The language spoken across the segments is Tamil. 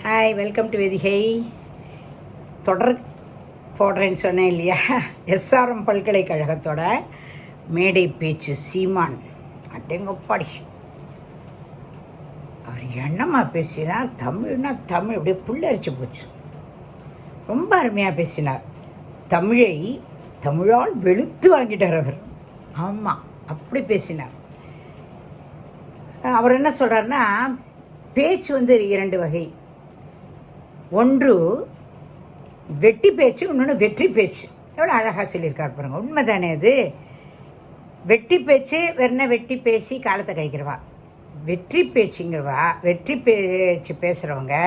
Hi, welcome to வேதிகை. தொடர் போடுறேன்னு சொன்னேன் இல்லையா? எஸ்ஆர்எம் பல்கலைக்கழகத்தோட மேடை பேச்சு சீமான் அடேங்கப்பாடி அவர் என்னமாக பேசினார். தமிழ்னா தமிழ் அப்படியே புல்லரிச்சு போச்சு. ரொம்ப அருமையாக பேசினார். தமிழால் வெளுத்து வாங்கிட்டார் அவர். ஆமாம், அப்படி பேசினார். அவர் என்ன சொல்கிறாருன்னா, பேச்சு இரண்டு வகை. ஒன்று வெட்டி பேச்சு, இன்னொன்று வெற்றி பேச்சு. எவ்வளோ அழகாக சொல்லியிருக்கார் பாருங்க. உண்மை தானே அது? வெட்டி பேச்சு வெறும் வெட்டி பேசி காலத்தை கழிக்கிறவா. வெற்றி பேச்சு பேசுகிறவங்க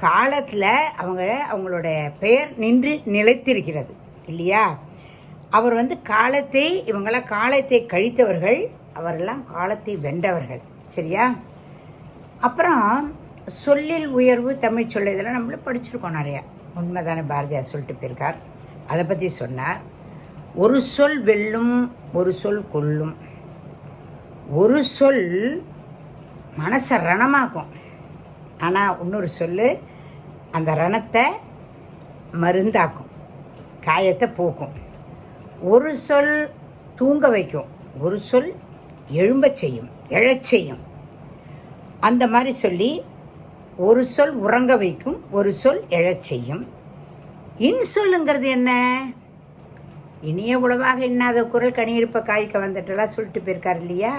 காலத்தில் அவங்களோட பெயர் நின்று நிலைத்திருக்கிறது இல்லையா? அவர் இவங்களாம் காலத்தை கழித்தவர்கள், அவரெல்லாம் காலத்தை வென்றவர்கள். சரியா? அப்புறம் சொல்லில் உயர்வு, தமிழ் சொல்ல, இதெல்லாம் நம்மள படிச்சிருக்கோம் நிறையா. உண்மைதானே? பாரதியார் சொல்லிட்டு போயிருக்கார். அதை பற்றி சொன்னார். ஒரு சொல் வெல்லும், ஒரு சொல் கொல்லும். ஒரு சொல் மனசை ரணமாக்கும், ஆனால் இன்னொரு சொல் அந்த ரணத்தை மருந்தாக்கும், காயத்தை போக்கும். ஒரு சொல் தூங்க வைக்கும், ஒரு சொல் எழும்பச் செய்யும், எழச் செய்யும். அந்த மாதிரி சொல்லி ஒரு சொல் உறங்க வைக்கும், ஒரு சொல் எழச் செய்யும். இன்சொல்லுங்கிறது என்ன? இனிய உளவாக இன்னாத குரல் கனியிருப்ப காய்க்க வந்துட்டெல்லாம் சொல்லிட்டு போயிருக்கார் இல்லையா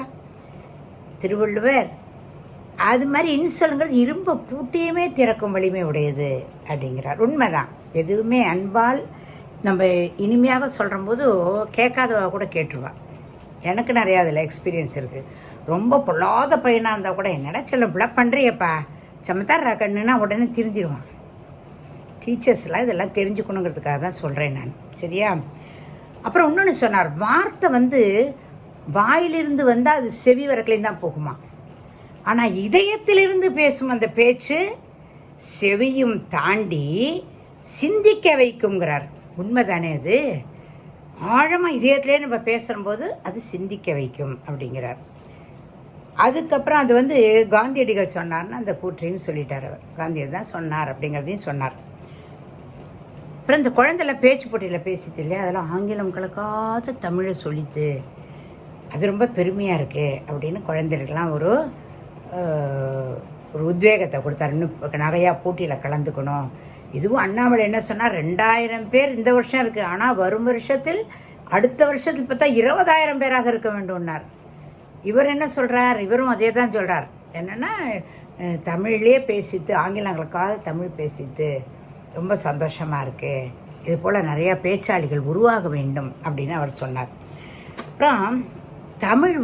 திருவள்ளுவர்? அது மாதிரி இன்சொல்லுங்கிறது இரும்பை பூட்டியுமே திறக்கும் வலிமை உடையது அப்படிங்கிறார். உண்மைதான். எதுவுமே அன்பால் நம்ம இனிமையாக சொல்கிறம்போது கேட்காதவா கூட கேட்டுருவா. எனக்கு நிறையா அதில் எக்ஸ்பீரியன்ஸ் இருக்குது. ரொம்ப பொல்லாத பையனாக இருந்தால் கூட என்னடா சொல்ல இப்படிலாம் பண்ணுறியப்பா சமத்தாரா கண்ணுன்னா உடனே தெரிஞ்சிருவான். டீச்சர்ஸ்லாம் இதெல்லாம் தெரிஞ்சுக்கணுங்கிறதுக்காக தான் சொல்கிறேன் நான். சரியா? அப்புறம் இன்னொன்று சொன்னார். வார்த்தை வாயிலிருந்து வந்தால் அது செவி வரைக்கலையும் தான் போகுமா, ஆனால் இதயத்திலிருந்து பேசும் அந்த பேச்சு செவியும் தாண்டி சிந்திக்க வைக்குங்கிறார். உண்மை தானே அது? ஆழமாக இதயத்திலே நம்ம பேசும்போது அது சிந்திக்க வைக்கும் அப்படிங்கிறார். அதுக்கப்புறம் அது காந்தியடிகள் சொன்னார்னு அந்த கூற்றையும் சொல்லிட்டார் அவர். காந்தியடி தான் சொன்னார் அப்படிங்கிறதையும் சொன்னார். அப்புறம் இந்த குழந்தைல பேச்சு போட்டியில் பேசிட்டு இல்லையா, அதெல்லாம் ஆங்கிலம் கலக்காத தமிழை சொல்லித்து, அது ரொம்ப பெருமையாக இருக்குது அப்படின்னு குழந்தைகளுக்கெல்லாம் ஒரு உத்வேகத்தை கொடுத்தார். இன்னும் நிறையா போட்டியில் கலந்துக்கணும். இதுவும் அண்ணாமலை என்ன சொன்னார், 2000 பேர் இந்த வருஷம் இருக்குது, ஆனால் வரும் வருஷத்தில் அடுத்த வருஷத்தில் பார்த்தா 20,000 பேராக இருக்க வேண்டும்னார். இவர் என்ன சொல்கிறார்? இவரும் அதே தான் சொல்கிறார். என்னென்னா தமிழ்லேயே பேசித்து, ஆங்கிலங்களுக்காக தமிழ் பேசித்து ரொம்ப சந்தோஷமாக இருக்குது, இது போல் நிறையா பேச்சாளிகள் உருவாக வேண்டும் அப்படின்னு அவர் சொன்னார். அப்புறம் தமிழ்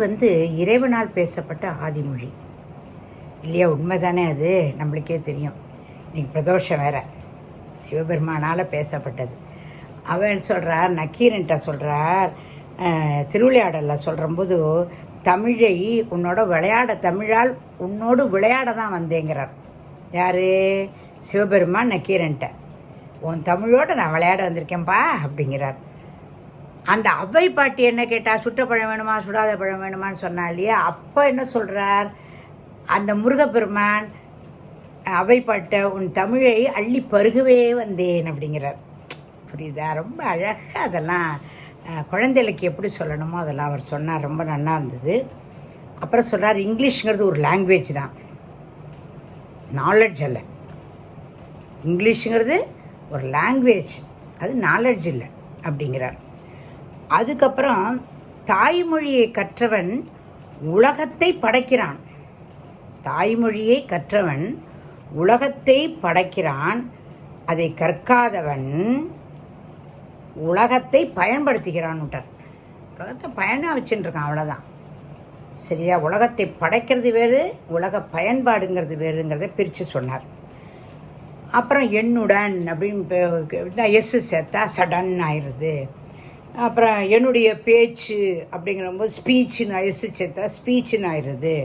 இறைவனால் பேசப்பட்ட ஆதிமொழி இல்லையா? உண்மை தானே? அது நம்மளுக்கே தெரியும். இன்றைக்கி பிரதோஷம் வேறு, சிவபெருமானால் பேசப்பட்டது. அவன் சொல்கிறார், நக்கீரன்ட்ட சொல்கிறார், திருவிளையாடலில் சொல்கிறம்போது தமிழை தமிழால் உன்னோடு விளையாட தான் வந்தேங்கிறார். யார்? சிவபெருமான் நக்கீரன்ட்ட. உன் தமிழோடு நான் விளையாட வந்திருக்கேன்ப்பா அப்படிங்கிறார். அந்த அவ்வை பாட்டி என்ன கேட்டால், சுட்ட பழம் வேணுமா சுடாத பழம் வேணுமான்னு சொன்னா இல்லையா? அப்போ என்ன சொல்கிறார் அந்த முருகப்பெருமான் அவ்வை பாட்ட, உன் தமிழை அள்ளி பருகவே வந்தேன் அப்படிங்கிறார். புரியுதா? ரொம்ப அழகாக அதெல்லாம் குழந்தைகளுக்கு எப்படி சொல்லணுமோ அதெல்லாம் அவர் சொன்னார். ரொம்ப நல்லா இருந்தது. அப்புறம் சொல்கிறார், இங்கிலீஷுங்கிறது ஒரு லாங்குவேஜ் தான், நாலெட்ஜ் அல்ல. இங்கிலீஷுங்கிறது ஒரு லாங்குவேஜ், அது நாலெட்ஜ் இல்லை அப்படிங்கிறார். அதுக்கப்புறம் தாய்மொழியை கற்றவன் உலகத்தை படைக்கிறான். தாய்மொழியை கற்றவன் உலகத்தை படைக்கிறான், அதை கற்காதவன் உலகத்தை பயன்படுத்திக்கிறான்னுட்டார். உலகத்தை பயனாக வச்சுட்டுருக்கான், அவ்வளோதான். சரியா? உலகத்தை படைக்கிறது வேறு, உலக பயன்பாடுங்கிறது வேறுங்கிறத பிரித்து சொன்னார். அப்புறம் என்னுடன் அப்படின்னு எஸ்ஸு சேர்த்தா சடன் ஆயிடுது. அப்புறம் என்னுடைய பேச்சு அப்படிங்கிறபோது ஸ்பீச்சுன்னு எஸ்ஸு சேர்த்தா ஸ்பீச்சுன்னு ஆயிடுது.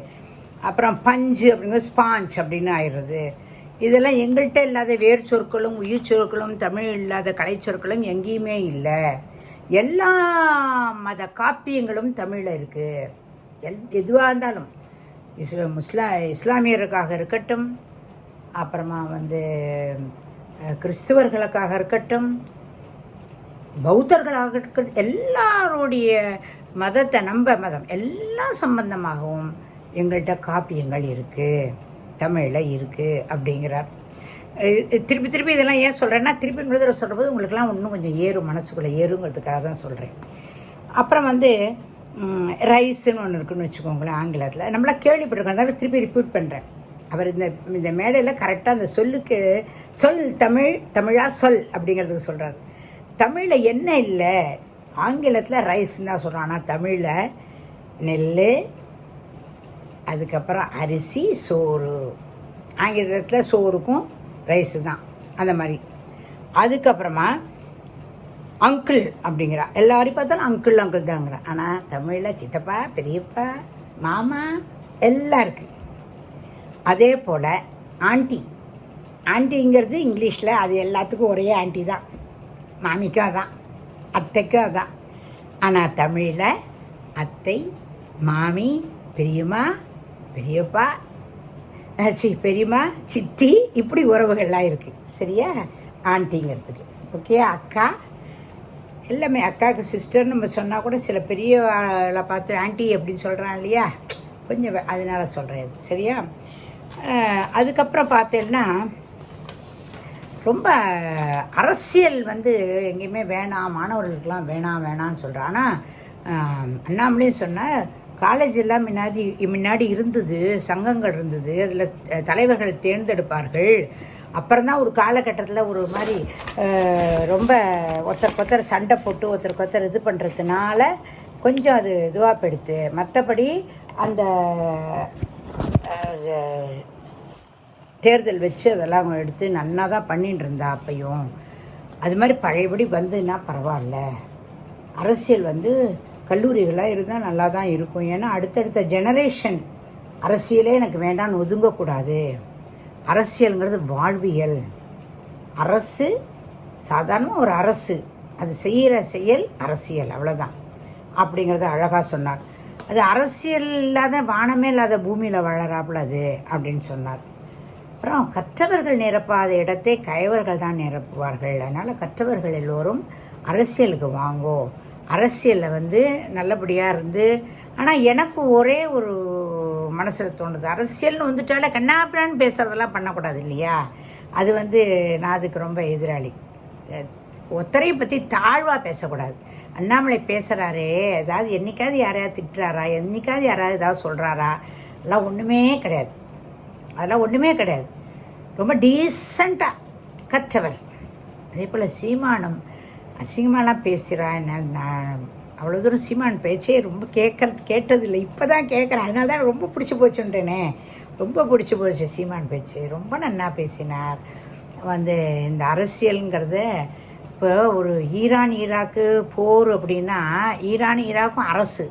அப்புறம் பஞ்சு அப்படிங்கிற ஸ்பாஞ்ச் அப்படின்னு ஆயிடுறது. இதெல்லாம் எங்கள்கிட்ட இல்லாத வேர் சொற்களும் உயிர் சொற்களும், தமிழ் இல்லாத கலை சொற்களும் எங்கேயுமே இல்லை. எல்லா மத காப்பியங்களும் தமிழில் இருக்குது. எதுவாக இருந்தாலும் இஸ்லாமியருக்காக இருக்கட்டும், அப்புறமா வந்து கிறிஸ்தவர்களுக்காக இருக்கட்டும், பௌத்தர்களாக இருக்கட்டும், எல்லாருடைய மதத்தை மதம் எல்லாம் சம்பந்தமாகவும் எங்கள்கிட்ட காப்பியங்கள் இருக்குது, தமிழில் இருக்குது அப்படிங்கிறார். திருப்பி திருப்பி இதெல்லாம் ஏன் சொல்கிறேன்னா, திருப்பி இன்னொரு சொல்கிறபோது உங்களுக்கெல்லாம் இன்னும் கொஞ்சம் ஏறும், மனசுக்குள்ளே ஏறுங்கிறதுக்காக தான் சொல்கிறேன். அப்புறம் வந்து ரைஸுன்னு ஒன்று இருக்குதுன்னு வச்சுக்கோங்களேன், ஆங்கிலத்தில் நம்மளாம் கேள்விப்பட்டிருக்கோம், அதாவது திருப்பி ரிப்பீட் பண்ணுறேன். அவர் இந்த மேடையில் கரெக்டாக அந்த சொல்லுக்கு தமிழாக சொல் அப்படிங்கிறதுக்கு சொல்கிறார். தமிழில் என்ன இல்லை, ஆங்கிலத்தில் ரைஸ்ன்னு தான் சொல்கிறான், ஆனால் தமிழில் நெல், அதுக்கப்புறம் அரிசி, சோறு. ஆங்கிலத்தில் சோறுக்கும் ரைஸு தான் அந்த மாதிரி. அதுக்கப்புறமா அங்கிள் அப்படிங்கிறா, எல்லாரையும் பார்த்தாலும் அங்கிள் தாங்கிறா. ஆனால் தமிழில் சித்தப்பா, பெரியப்பா, மாமா எல்லாம் இருக்குது. அதே போல் ஆண்டிங்கிறது இங்கிலீஷில் அது எல்லாத்துக்கும் ஒரே ஆண்டி தான், மாமிக்கும் அதான், அத்தைக்கும் அதான். ஆனால் தமிழில் அத்தை, மாமி, பெரியம்மா, பெரியப்பா, பெரியம்மா, சித்தி, இப்படி உறவுகள்லாம் இருக்குது. சரியா? ஆண்டிங்கிறதுக்கு ஓகே. அக்கா எல்லாமே அக்காவுக்கு சிஸ்டர் நம்ம சொன்னால் கூட சில பெரியவளை பார்த்து ஆண்டி அப்படின்னு சொல்கிறான் இல்லையா, கொஞ்சம் அதனால் சொல்கிறேன். சரியா? அதுக்கப்புறம் பார்த்தேன்னா ரொம்ப அரசியல் வந்து எங்கேயுமே வேணாம், மாணவர்களுக்கெல்லாம் வேணான்னு சொல்கிறேன். ஆனால் அண்ணாமலையும் சொன்னால் காலேஜ் எல்லாம் முன்னாடி இருந்தது, சங்கங்கள் இருந்தது, அதில் தலைவர்கள் தேர்ந்தெடுப்பார்கள். அப்புறம்தான் ஒரு காலகட்டத்தில் ஒரு மாதிரி ரொம்ப ஒருத்தருக்கு சண்டை போட்டு ஒருத்தருக்கு இது பண்ணுறதுனால கொஞ்சம் அது இதுவாக போயிடுத்து. மற்றபடி அந்த தேர்தல் வச்சு அதெல்லாம் அவங்க எடுத்து நன்னா தான் பண்ணிட்டு இருந்தா. அப்பையும் அது மாதிரி பழையபடி வந்துன்னா பரவாயில்ல. அரசியல் வந்து கல்லூரிகளாக இருந்தால் நல்லா தான் இருக்கும். ஏன்னா அடுத்தடுத்த ஜெனரேஷன் அரசியலே எனக்கு வேண்டான்னு ஒதுங்கக்கூடாது. அரசியலுங்கிறது வாழ்வியல். அரசு சாதாரணமாக ஒரு அரசு, அது செய்கிற செயல் அரசியல், அவ்வளோதான் அப்படிங்கிறத அழகாக சொன்னார். அது அரசியல் இல்லாத வானமே இல்லாத பூமியில் வளராப்புல அது அப்படின்னு சொன்னார். அப்புறம் கற்றவர்கள் நிரப்பாத இடத்தை கயவர்கள் தான் நிரப்புவார்கள். அதனால் கற்றவர்கள் எல்லோரும் அரசியலுக்கு வாங்கோ, அரசியலில் வந்து நல்லபடியாக இருந்து. ஆனால் எனக்கு ஒரே ஒரு மனசில் தோணுது, அரசியல்னு வந்துட்டாலே கண்ணாப்பிடான்னு பேசுகிறதெல்லாம் பண்ணக்கூடாது இல்லையா. அது வந்து நான் அதுக்கு ரொம்ப எதிராளி. ஒத்தரையை பற்றி தாழ்வாக பேசக்கூடாது. அண்ணாமலை பேசுகிறாரே, ஏதாவது என்றைக்காவது யாரையாவது திட்டுறாரா, என்றைக்காவது யாராவது ஏதாவது சொல்கிறாரா, அதெல்லாம் ஒன்றுமே கிடையாது. அதெல்லாம் ஒன்றுமே கிடையாது. ரொம்ப டீசெண்டாக கற்றவர். அதே போல் சீமானும் அசிங்கமாலாம் பேசுகிறா. நான் அவ்வளோ தூரம் சீமான் பேச்சே ரொம்ப கேட்டதில்லை, இப்போ தான் கேட்குறேன். அதனால தான் ரொம்ப பிடிச்சி போச்சுன்றேனே, ரொம்ப பிடிச்சி போச்சு சீமான் பேச்சு. ரொம்ப நன்னா பேசினார். வந்து இந்த அரசியலுங்கிறத இப்போ ஒரு ஈராக்கு போர் அப்படின்னா, ஈராக்கும் அரசு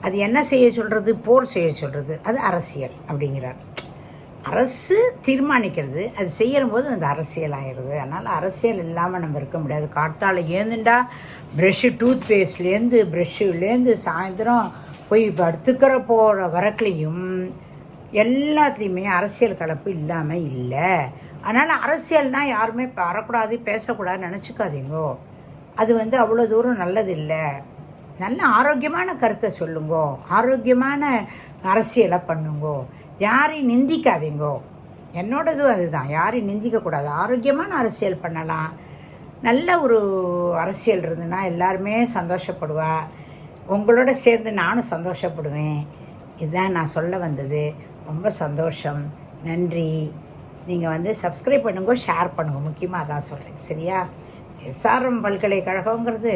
அது என்ன செய்ய சொல்கிறது, போர் செய்ய சொல்கிறது, அது அரசியல் அப்படிங்கிறார். அரசு தீர்மானிக்கிறது, அது செய்யும்போது அந்த அரசியல் ஆகிடுது. அதனால் அரசியல் இல்லாமல் நம்ம இருக்க முடியாது. காட்டால் ஏந்துண்டா டூத் ப்ரெஷ்ஷுலேருந்து சாயந்தரம் போய் படுத்துக்கிற போகிற வரக்குலையும் எல்லாத்துலேயுமே அரசியல் கலப்பு இல்லாமல் இல்லை. அதனால் அரசியல்னால் யாருமே வரக்கூடாது, பேசக்கூடாதுன்னு நினச்சிக்காதீங்கோ. அது வந்து அவ்வளோ தூரம் நல்லதில்லை. நல்ல ஆரோக்கியமான கருத்தை சொல்லுங்கோ, ஆரோக்கியமான அரசியலை பண்ணுங்கோ, யாரையும் நிந்திக்காதீங்கோ. என்னோடதும் அதுதான், யாரையும் நிந்திக்கக்கூடாது. ஆரோக்கியமான அரசியல் பண்ணலாம். நல்ல ஒரு அரசியல் இருந்துன்னா எல்லாருமே சந்தோஷப்படுவா. உங்களோட சேர்ந்து நானும் சந்தோஷப்படுவேன். இதுதான் நான் சொல்ல வந்தது. ரொம்ப சந்தோஷம், நன்றி. நீங்கள் வந்து சப்ஸ்கிரைப் பண்ணுங்க, ஷேர் பண்ணுங்க, முக்கியமாக அதான் சொல்கிறேன். சரியா? எஸ்ஆர்எம் பல்கலைக்கழகங்கிறது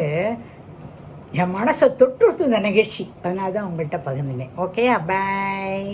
என் மனசை தொற்றுத்து இந்த நிகழ்ச்சி, அதனால தான் உங்கள்கிட்ட பகிர்ந்துனேன். ஓகே, பாய்.